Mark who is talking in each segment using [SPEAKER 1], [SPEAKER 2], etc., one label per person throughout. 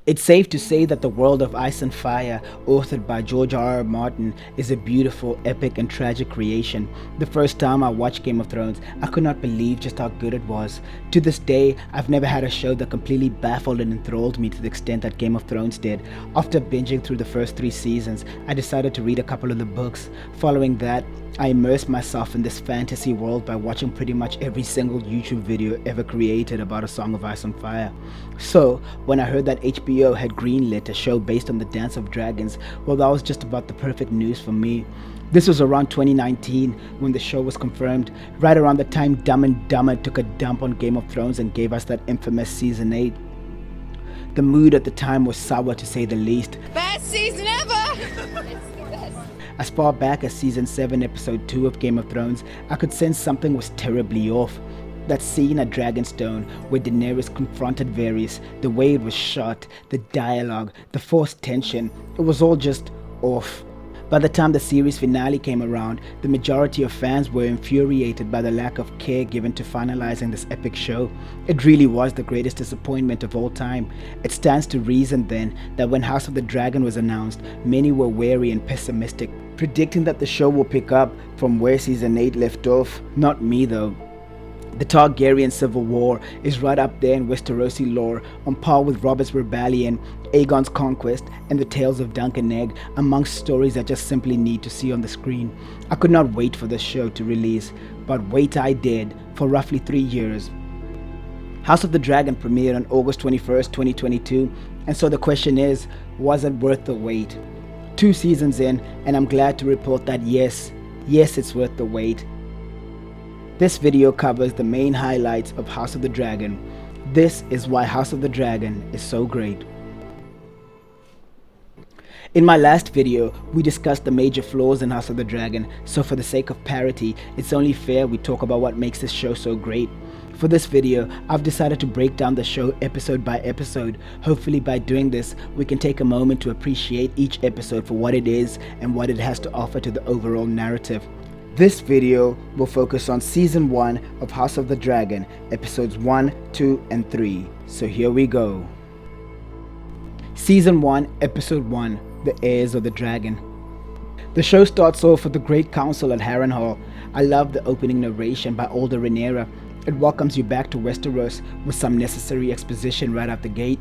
[SPEAKER 1] It's safe to say that The World of Ice and Fire, authored by George R. R. Martin, is a beautiful, epic, and tragic creation. The first time I watched Game of Thrones, I could not believe just how good it was. To this day, I've never had a show that completely baffled and enthralled me to the extent that Game of Thrones did. After binging through the first 3 seasons, I decided to read a couple of the books. Following that, I immersed myself in this fantasy world by watching pretty much every single YouTube video ever created about A Song of Ice and Fire. So, when I heard that HBO had greenlit a show based on the Dance of Dragons, well, that was just about the perfect news for me. This was around 2019 when the show was confirmed, right around the time Dumb and Dumber took a dump on Game of Thrones and gave us that infamous season 8. The mood at the time was sour to say the least.
[SPEAKER 2] Best season ever!
[SPEAKER 1] As far back as season 7 episode 2 of Game of Thrones, I could sense something was terribly off. That scene at Dragonstone where Daenerys confronted Varys, the way it was shot, the dialogue, the forced tension, it was all just off. By the time the series finale came around, the majority of fans were infuriated by the lack of care given to finalizing this epic show. It really was the greatest disappointment of all time. It stands to reason then that when House of the Dragon was announced, many were wary and pessimistic, predicting that the show will pick up from where season 8 left off. Not me though. The Targaryen Civil War is right up there in Westerosi lore, on par with Robert's Rebellion, Aegon's Conquest, and the Tales of Dunk and Egg, amongst stories I just simply need to see on the screen. I could not wait for this show to release, but wait I did, for roughly 3 years. House of the Dragon premiered on August 21st, 2022, and so the question is, was it worth the wait? 2 seasons in, and I'm glad to report that yes, it's worth the wait. This video covers the main highlights of House of the Dragon. This is why House of the Dragon is so great. In my last video, we discussed the major flaws in House of the Dragon, so for the sake of parity, it's only fair we talk about what makes this show so great. For this video, I've decided to break down the show episode by episode. Hopefully by doing this, we can take a moment to appreciate each episode for what it is and what it has to offer to the overall narrative. This video will focus on Season 1 of House of the Dragon, Episodes 1, 2, and 3. So here we go. Season 1, Episode 1, The Heirs of the Dragon. The show starts off with the Great Council at Harrenhal. I love the opening narration by Older Rhaenyra. It welcomes you back to Westeros with some necessary exposition right out the gate.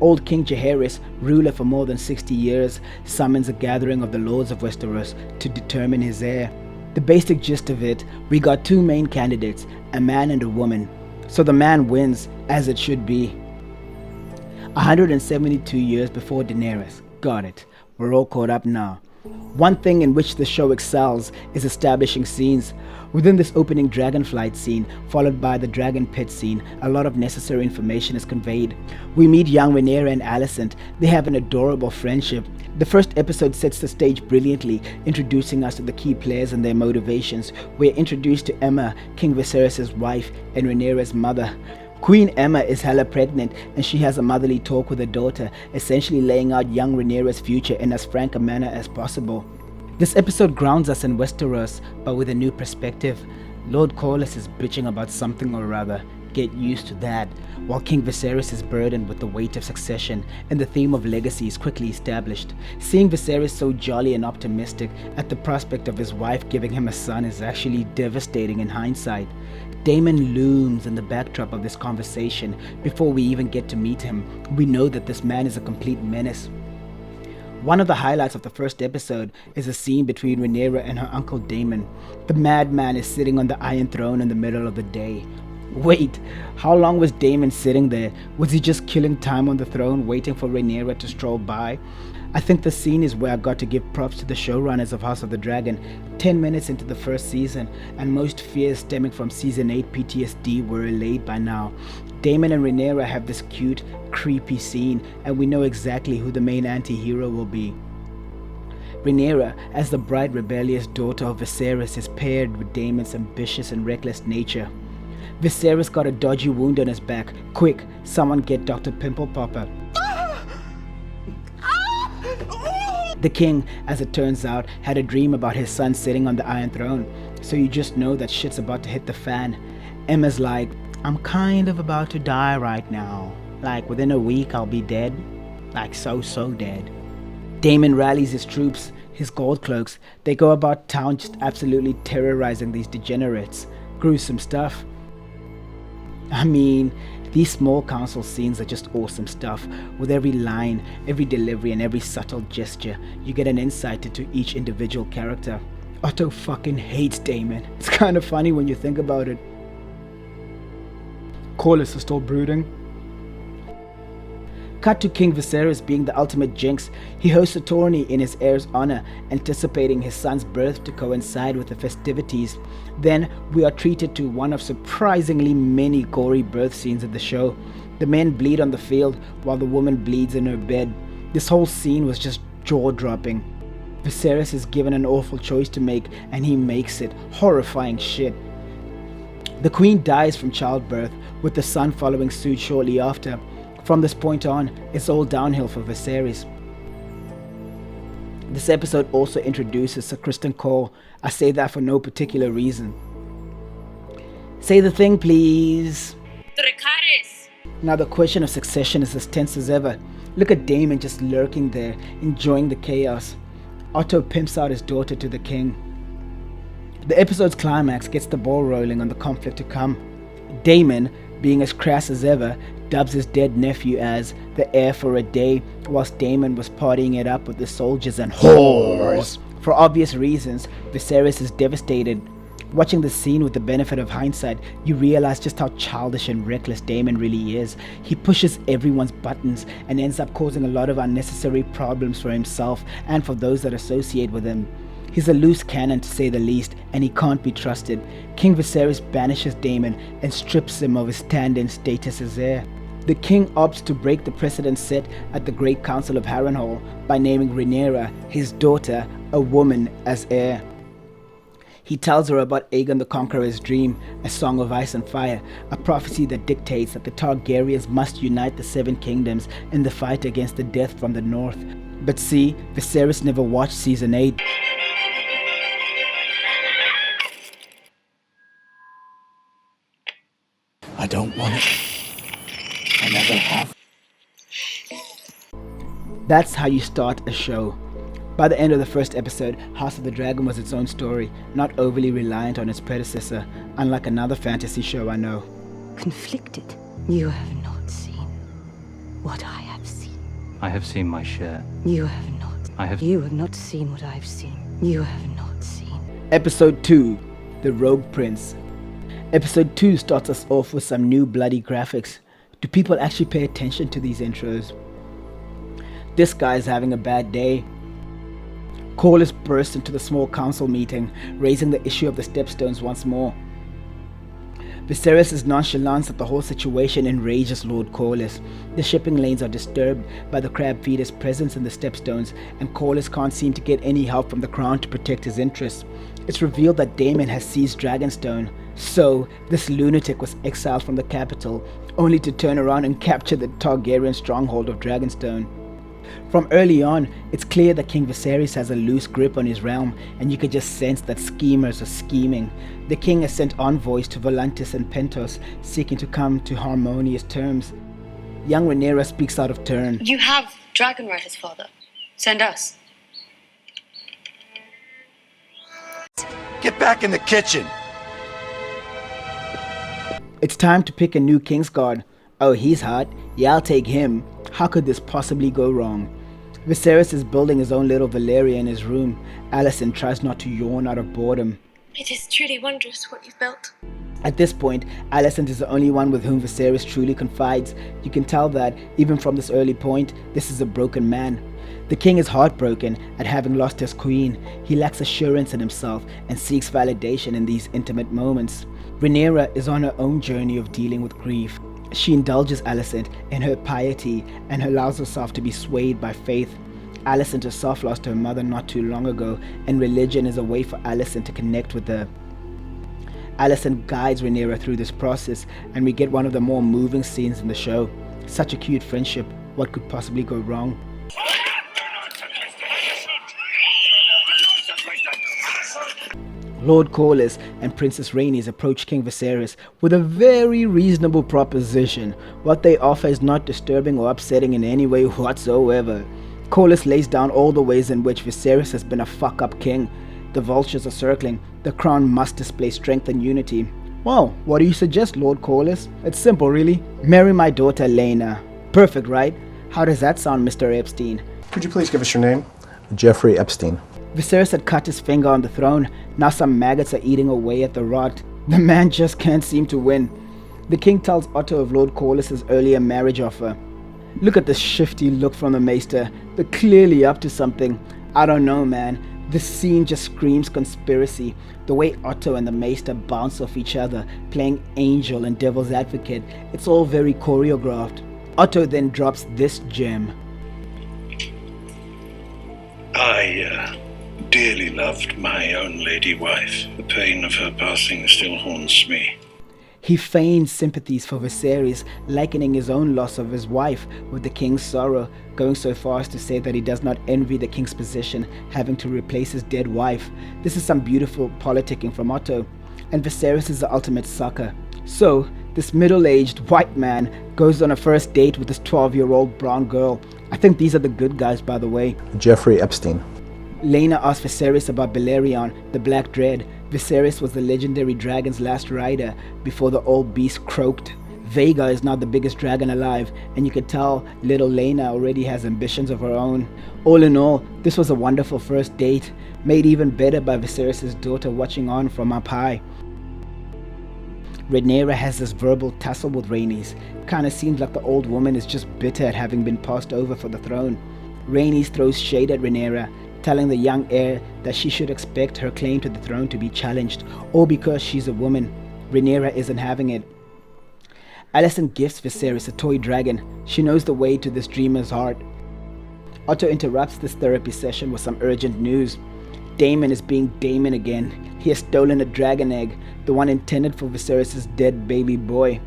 [SPEAKER 1] Old King Jaehaerys, ruler for more than 60 years, summons a gathering of the Lords of Westeros to determine his heir. The basic gist of it, we got 2 main candidates, a man and a woman. So the man wins, as it should be. 172 years before Daenerys. Got it. We're all caught up now. One thing in which the show excels is establishing scenes. Within this opening dragonflight scene, followed by the dragon pit scene, a lot of necessary information is conveyed. We meet young Rhaenyra and Alicent. They have an adorable friendship. The first episode sets the stage brilliantly, introducing us to the key players and their motivations. We're introduced to Aemma, King Viserys' wife and Rhaenyra's mother. Queen Aemma is hella pregnant and she has a motherly talk with her daughter, essentially laying out young Rhaenyra's future in as frank a manner as possible. This episode grounds us in Westeros, but with a new perspective. Lord Corlys is bitching about something or other. Get used to that. While King Viserys is burdened with the weight of succession, and the theme of legacy is quickly established. Seeing Viserys so jolly and optimistic at the prospect of his wife giving him a son is actually devastating in hindsight. Daemon looms in the backdrop of this conversation. Before we even get to meet him, we know that this man is a complete menace. One of the highlights of the first episode is a scene between Rhaenyra and her uncle Daemon. The madman is sitting on the Iron Throne in the middle of the day. Wait, how long was Daemon sitting there? Was he just killing time on the throne, waiting for Rhaenyra to stroll by? I think the scene is where I got to give props to the showrunners of House of the Dragon. 10 minutes into the first season, and most fears stemming from Season 8 PTSD were allayed by now. Daemon and Rhaenyra have this cute, creepy scene, and we know exactly who the main anti-hero will be. Rhaenyra, as the bright, rebellious daughter of Viserys, is paired with Daemon's ambitious and reckless nature. Viserys got a dodgy wound on his back. Quick, someone get Dr. Pimple Popper. The king, as it turns out, had a dream about his son sitting on the Iron Throne, so you just know that shit's about to hit the fan. Emma's like, I'm kind of about to die right now. Like within a week I'll be dead. Like so dead. Daemon rallies his troops, his gold cloaks. They go about town just absolutely terrorizing these degenerates. Gruesome stuff. I mean, these small council scenes are just awesome stuff. With every line, every delivery, and every subtle gesture, you get an insight into each individual character. Otto fucking hates Daemon. It's kind of funny when you think about it. Corlys is still brooding. Cut to King Viserys being the ultimate jinx. He hosts a tourney in his heir's honor, anticipating his son's birth to coincide with the festivities. Then we are treated to one of surprisingly many gory birth scenes in the show. The men bleed on the field while the woman bleeds in her bed. This whole scene was just jaw-dropping. Viserys is given an awful choice to make, and he makes it. Horrifying shit. The queen dies from childbirth, with the son following suit shortly after. From this point on, it's all downhill for Viserys. This episode also introduces Sir Criston Cole. I say that for no particular reason. Say the thing, please.
[SPEAKER 2] Dracarys.
[SPEAKER 1] Now the question of succession is as tense as ever. Look at Daemon just lurking there, enjoying the chaos. Otto pimps out his daughter to the king. The episode's climax gets the ball rolling on the conflict to come. Daemon, being as crass as ever, dubs his dead nephew as the heir for a day, whilst Daemon was partying it up with the soldiers and whores. For obvious reasons, Viserys is devastated. Watching the scene with the benefit of hindsight, you realize just how childish and reckless Daemon really is. He pushes everyone's buttons and ends up causing a lot of unnecessary problems for himself and for those that associate with him. He's a loose cannon to say the least, and he can't be trusted. King Viserys banishes Daemon and strips him of his stand-in status as heir. The king opts to break the precedent set at the Great Council of Harrenhal by naming Rhaenyra, his daughter, a woman, as heir. He tells her about Aegon the Conqueror's dream, a song of ice and fire, a prophecy that dictates that the Targaryens must unite the Seven Kingdoms in the fight against the Death from the North. But see, Viserys never watched Season 8.
[SPEAKER 3] I don't want it. I never have.
[SPEAKER 1] That's how you start a show. By the end of the first episode, House of the Dragon was its own story, not overly reliant on its predecessor, unlike another fantasy show I know.
[SPEAKER 4] Conflicted. You have not seen what I have seen.
[SPEAKER 5] I have seen my share.
[SPEAKER 4] You have not. You have not seen what I've seen. You have not seen.
[SPEAKER 1] Episode 2, The Rogue Prince. Episode 2 starts us off with some new bloody graphics. Do people actually pay attention to these intros? This guy's having a bad day. Corlys bursts into the small council meeting, raising the issue of the Stepstones once more. Viserys' nonchalance at the whole situation enrages Lord Corlys. The shipping lanes are disturbed by the crab feeder's presence in the Stepstones, and Corlys can't seem to get any help from the crown to protect his interests. It's revealed that Daemon has seized Dragonstone, so this lunatic was exiled from the capital, only to turn around and capture the Targaryen stronghold of Dragonstone. From early on, it's clear that King Viserys has a loose grip on his realm, and you could just sense that schemers are scheming. The king has sent envoys to Volantis and Pentos, seeking to come to harmonious terms. Young Rhaenyra speaks out of turn.
[SPEAKER 2] You have dragon riders, father. Send us.
[SPEAKER 3] Get back in the kitchen.
[SPEAKER 1] It's time to pick a new Kingsguard. Oh, he's hot. Yeah, I'll take him. How could this possibly go wrong? Viserys is building his own little Valeria in his room. Alicent tries not to yawn out of boredom.
[SPEAKER 2] It is truly wondrous what you've built.
[SPEAKER 1] At this point, Alicent is the only one with whom Viserys truly confides. You can tell that, even from this early point, this is a broken man. The king is heartbroken at having lost his queen. He lacks assurance in himself and seeks validation in these intimate moments. Rhaenyra is on her own journey of dealing with grief. She indulges Alicent in her piety and allows herself to be swayed by faith. Alicent herself lost her mother not too long ago, and religion is a way for Alicent to connect with her. Alicent guides Rhaenyra through this process, and we get one of the more moving scenes in the show. Such a cute friendship. What could possibly go wrong? Lord Corlys and Princess Rhaenys approach King Viserys with a very reasonable proposition. What they offer is not disturbing or upsetting in any way whatsoever. Corlys lays down all the ways in which Viserys has been a fuck-up king. The vultures are circling. The crown must display strength and unity. Well, what do you suggest, Lord Corlys? It's simple, really. Marry my daughter, Laena. Perfect, right? How does that sound, Mr. Epstein?
[SPEAKER 6] Could you please give us your name? Jeffrey Epstein.
[SPEAKER 1] Viserys had cut his finger on the throne. Now some maggots are eating away at the rod. The man just can't seem to win. The king tells Otto of Lord Corlys' earlier marriage offer. Look at the shifty look from the maester. They're clearly up to something. I don't know, man. This scene just screams conspiracy. The way Otto and the maester bounce off each other, playing angel and devil's advocate, it's all very choreographed. Otto then drops this gem.
[SPEAKER 3] I dearly loved my own lady wife. The pain of her passing still haunts me.
[SPEAKER 1] He feigns sympathies for Viserys, likening his own loss of his wife with the king's sorrow, going so far as to say that he does not envy the king's position, having to replace his dead wife. This is some beautiful politicking from Otto, and Viserys is the ultimate sucker. So, this middle-aged white man goes on a first date with this 12-year-old brown girl. I think these are the good guys, by the way.
[SPEAKER 6] Jeffrey Epstein.
[SPEAKER 1] Laena asks Viserys about Balerion, the Black Dread. Viserys was the legendary dragon's last rider before the old beast croaked. Vhagar is now the biggest dragon alive, and you could tell little Laena already has ambitions of her own. All in all, this was a wonderful first date, made even better by Viserys' daughter watching on from up high. Rhaenyra has this verbal tussle with Rhaenys. Kinda seems like the old woman is just bitter at having been passed over for the throne. Rhaenys throws shade at Rhaenyra, telling the young heir that she should expect her claim to the throne to be challenged, all because she's a woman. Rhaenyra isn't having it. Alicent gifts Viserys a toy dragon. She knows the way to this dreamer's heart. Otto interrupts this therapy session with some urgent news. Daemon is being Daemon again. He has stolen a dragon egg, the one intended for Viserys' dead baby boy.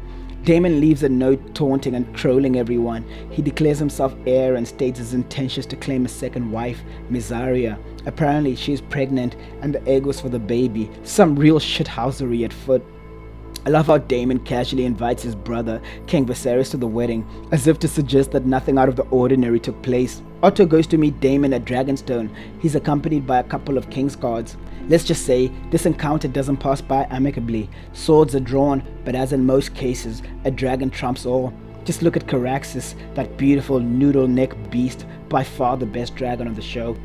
[SPEAKER 1] Daemon leaves a note taunting and trolling everyone. He declares himself heir and states his intentions to claim a second wife, Mysaria. Apparently she is pregnant and the egg was for the baby. Some real shithousery at foot. I love how Daemon casually invites his brother, King Viserys, to the wedding, as if to suggest that nothing out of the ordinary took place. Otto goes to meet Daemon at Dragonstone. He's accompanied by a couple of King's guards. Let's just say, this encounter doesn't pass by amicably. Swords are drawn, but as in most cases, a dragon trumps all. Just look at Caraxes, that beautiful noodle neck beast, by far the best dragon on the show.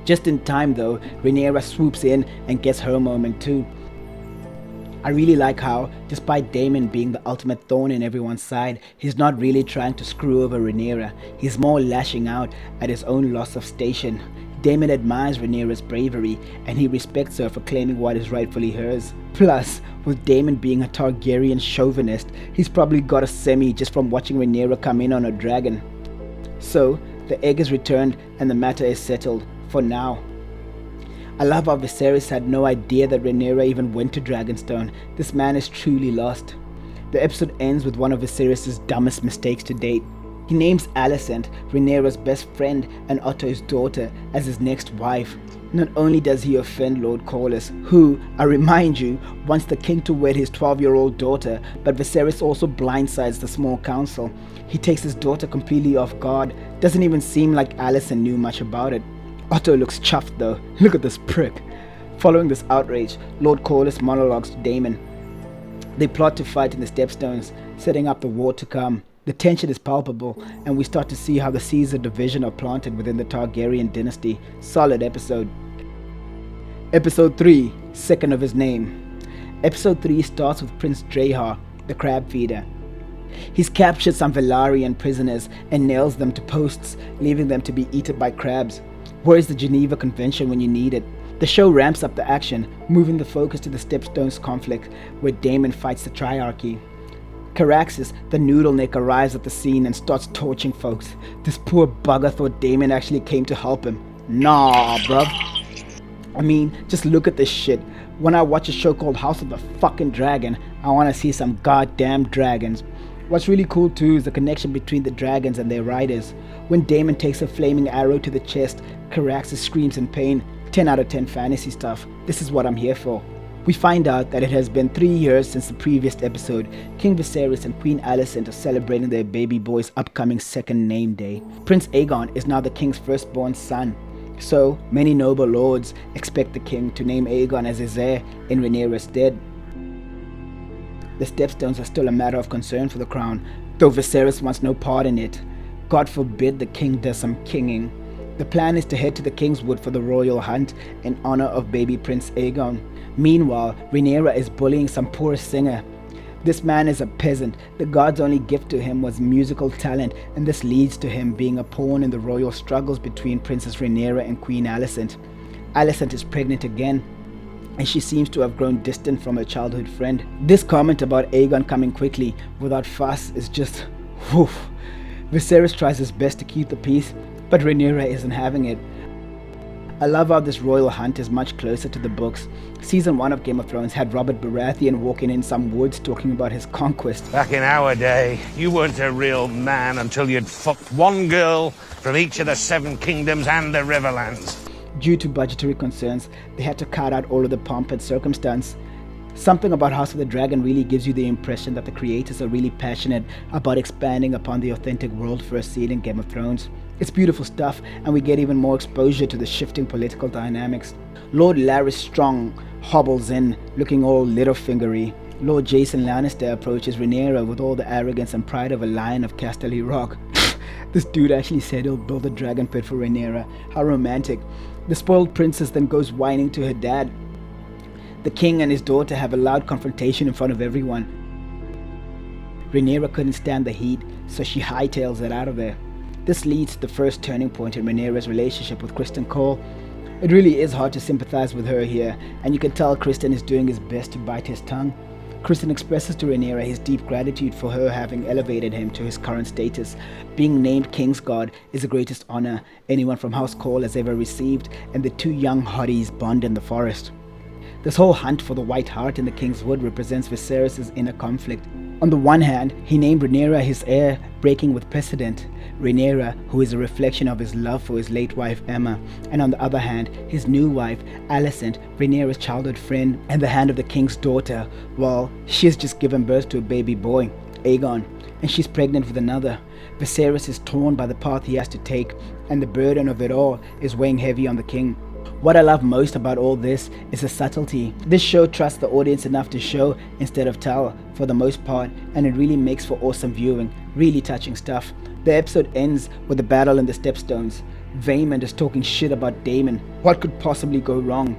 [SPEAKER 1] Just in time though, Rhaenyra swoops in and gets her moment too. I really like how, despite Daemon being the ultimate thorn in everyone's side, he's not really trying to screw over Rhaenyra. He's more lashing out at his own loss of station. Daemon admires Rhaenyra's bravery, and he respects her for claiming what is rightfully hers. Plus, with Daemon being a Targaryen chauvinist, he's probably got a semi just from watching Rhaenyra come in on a dragon. So, the egg is returned and the matter is settled, for now. I love how Viserys had no idea that Rhaenyra even went to Dragonstone. This man is truly lost. The episode ends with one of Viserys' dumbest mistakes to date. He names Alicent, Rhaenyra's best friend and Otto's daughter, as his next wife. Not only does he offend Lord Corlys, who, I remind you, wants the king to wed his 12-year-old daughter, but Viserys also blindsides the small council. He takes his daughter completely off guard. Doesn't even seem like Alicent knew much about it. Otto looks chuffed though. Look at this prick. Following this outrage, Lord Corlys monologues to Daemon. They plot to fight in the Stepstones, setting up the war to come. The tension is palpable, and we start to see how the seeds of division are planted within the Targaryen dynasty. Solid episode. Episode 3, second of his name. Episode 3 starts with Prince Drahar, the crab feeder. He's captured some Velaryon prisoners and nails them to posts, leaving them to be eaten by crabs. Where's the Geneva Convention when you need it? The show ramps up the action, moving the focus to the Stepstones conflict, where Daemon fights the Triarchy. Caraxes, the noodle neck, arrives at the scene and starts torching folks. This poor bugger thought Daemon actually came to help him. Nah, bruv. I mean, just look at this shit. When I watch a show called House of the fucking Dragon, I wanna see some goddamn dragons. What's really cool too is the connection between the dragons and their riders. When Daemon takes a flaming arrow to the chest, Caraxes screams in pain. 10 out of 10 fantasy stuff. This is what I'm here for. We find out that it has been 3 years since the previous episode. King Viserys and Queen Alicent are celebrating their baby boy's upcoming second name day. Prince Aegon is now the king's firstborn son. So, many noble lords expect the king to name Aegon as his heir in Rhaenyra's stead. The Stepstones are still a matter of concern for the crown, though Viserys wants no part in it. God forbid the king does some kinging. The plan is to head to the Kingswood for the royal hunt in honor of baby Prince Aegon. Meanwhile, Rhaenyra is bullying some poor singer. This man is a peasant. The gods' only gift to him was musical talent, and this leads to him being a pawn in the royal struggles between Princess Rhaenyra and Queen Alicent. Alicent is pregnant again, and she seems to have grown distant from her childhood friend. This comment about Aegon coming quickly, without fuss, is just woof. Viserys tries his best to keep the peace, but Rhaenyra isn't having it. I love how this royal hunt is much closer to the books. Season 1 of Game of Thrones had Robert Baratheon walking in some woods talking about his conquest.
[SPEAKER 7] Back in our day, you weren't a real man until you'd fucked one girl from each of the 7 kingdoms and the Riverlands.
[SPEAKER 1] Due to budgetary concerns, they had to cut out all of the pomp and circumstance. Something about House of the Dragon really gives you the impression that the creators are really passionate about expanding upon the authentic world first seen in Game of Thrones. It's beautiful stuff, and we get even more exposure to the shifting political dynamics. Lord Larys Strong hobbles in, looking all Littlefingery. Lord Jason Lannister approaches Rhaenyra with all the arrogance and pride of a lion of Casterly Rock. This dude actually said he'll build a dragon pit for Rhaenyra. How romantic. The spoiled princess then goes whining to her dad. The king and his daughter have a loud confrontation in front of everyone. Rhaenyra couldn't stand the heat, so she hightails it out of there. This leads to the first turning point in Rhaenyra's relationship with Criston Cole. It really is hard to sympathize with her here, and you can tell Criston is doing his best to bite his tongue. Criston expresses to Rhaenyra his deep gratitude for her having elevated him to his current status. Being named Kingsguard is the greatest honor anyone from House Cole has ever received, and the two young hotties bond in the forest. This whole hunt for the White Hart in the Kingswood represents Viserys' inner conflict. On the one hand, he named Rhaenyra his heir, breaking with precedent. Rhaenyra, who is a reflection of his love for his late wife Aemma, and on the other hand, his new wife, Alicent, Rhaenyra's childhood friend and the hand of the king's daughter. Well, she has just given birth to a baby boy, Aegon, and she's pregnant with another. Viserys is torn by the path he has to take, and the burden of it all is weighing heavy on the king. What I love most about all this is the subtlety. This show trusts the audience enough to show instead of tell for the most part, and it really makes for awesome viewing, really touching stuff. The episode ends with a battle in the Stepstones. Vaemond is talking shit about Daemon. What could possibly go wrong?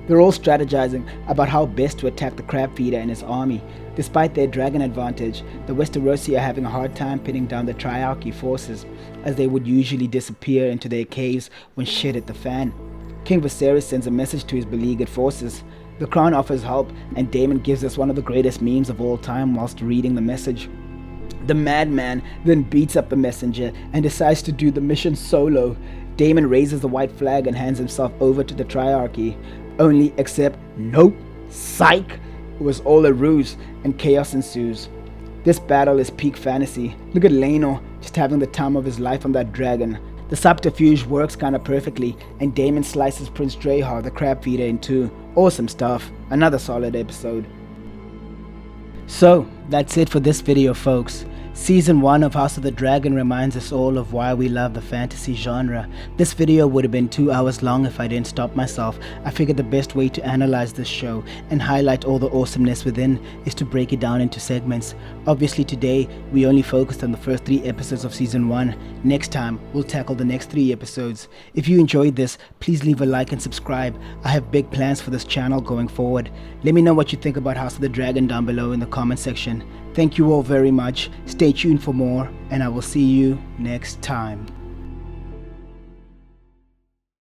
[SPEAKER 1] They're all strategizing about how best to attack the crab feeder and his army. Despite their dragon advantage, the Westerosi are having a hard time pinning down the Triarchy forces, as they would usually disappear into their caves when shit hit the fan. King Viserys sends a message to his beleaguered forces. The crown offers help, and Daemon gives us one of the greatest memes of all time whilst reading the message. The madman then beats up the messenger and decides to do the mission solo. Daemon raises the white flag and hands himself over to the Triarchy. Only except, nope, psych! It was all a ruse, and chaos ensues. This battle is peak fantasy. Look at Laenor just having the time of his life on that dragon. The subterfuge works kinda perfectly, and Daemon slices Prince Drahar, the crab feeder, in two. Awesome stuff. Another solid episode. So, that's it for this video, folks. Season 1 of House of the Dragon reminds us all of why we love the fantasy genre. This video would have been 2 hours long if I didn't stop myself. I figured the best way to analyze this show and highlight all the awesomeness within is to break it down into segments. Obviously today, we only focused on the first 3 episodes of Season 1. Next time, we'll tackle the next 3 episodes. If you enjoyed this, please leave a like and subscribe. I have big plans for this channel going forward. Let me know what you think about House of the Dragon down below in the comment section. Thank you all very much. Stay tuned for more, and I will see you next time.